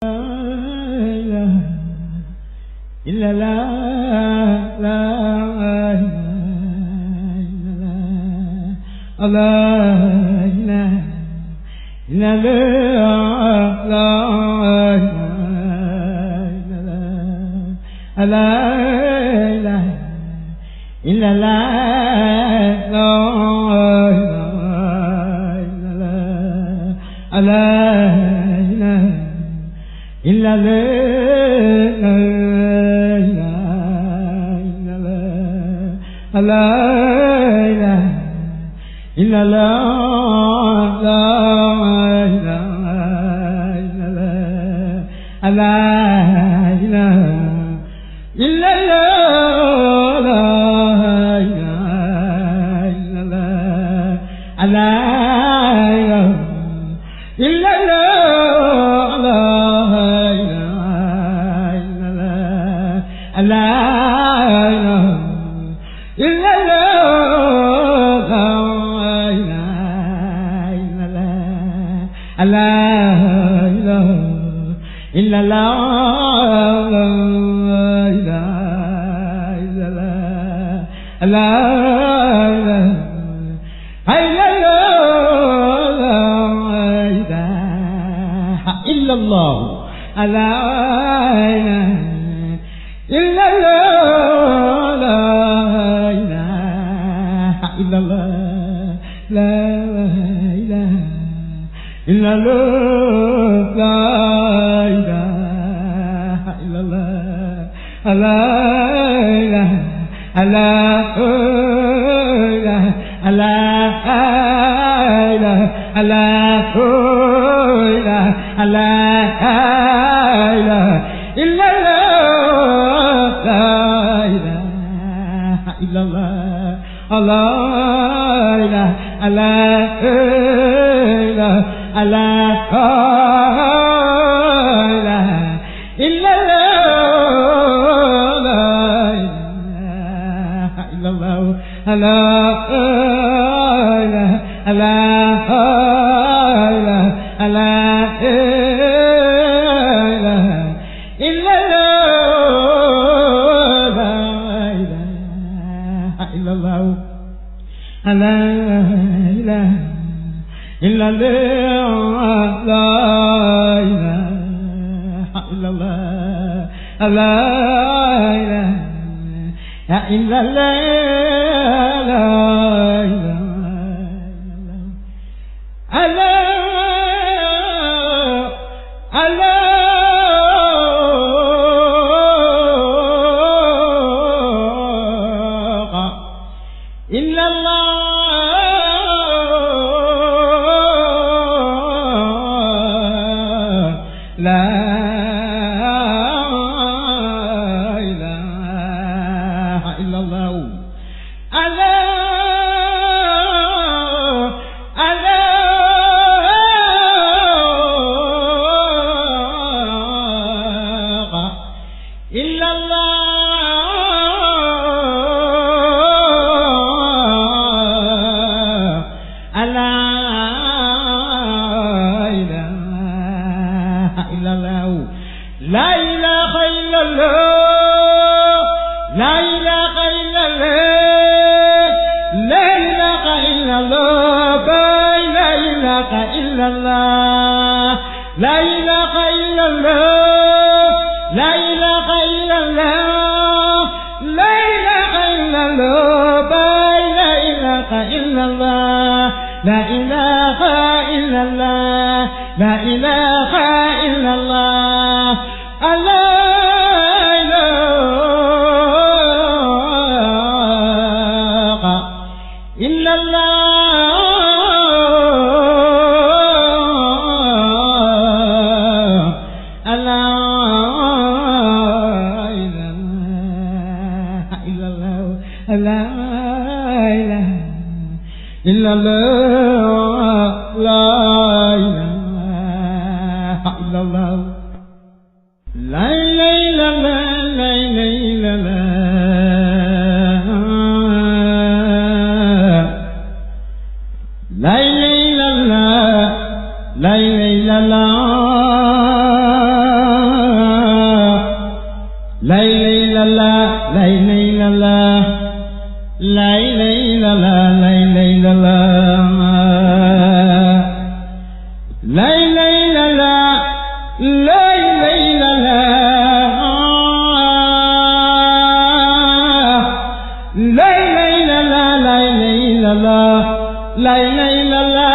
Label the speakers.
Speaker 1: إلا لا لا إله إلا لا إله إلا لا إلا لا إله إلا لا لا إله لا إله إلا لا لا إله لا إله إلا لا لا إله لا إلا إلا لا لا إلا الله لا إله إلا الله لا إله إلا الله لا إله إلا الله لا إله إلا الله لا إله لا إله لا إله لا إله لا إله إلا الله لا إله إلا الله لا إله لا إله لا إله إلا الله لا إله إلا الله لا إله لا إله لا إله إلا الله لا إله إلا الله لا إله إلا الله لا إله إلا الله لا إلا الله لا إله إلا الله إلا الله لا إله إلا الله لا إله إلا الله لا إله إلا الله لا إله إلا الله لا إله إلا الله لا إله إلا الله لا إله إلا الله لا إله إلا الله لا إله إلا الله لا إله إلا الله لا إله إلا الله لا إله إلا الله لا إله إلا الله لا إله إلا الله لا إله إلا الله لا إله إلا الله لا إله إلا الله لا إله إلا الله la ilaha illallah la ilaha illallah la ilaha illallah la ilaha illallah la ilaha illallah la ilaha illallah la ilaha illallah la ilaha illallah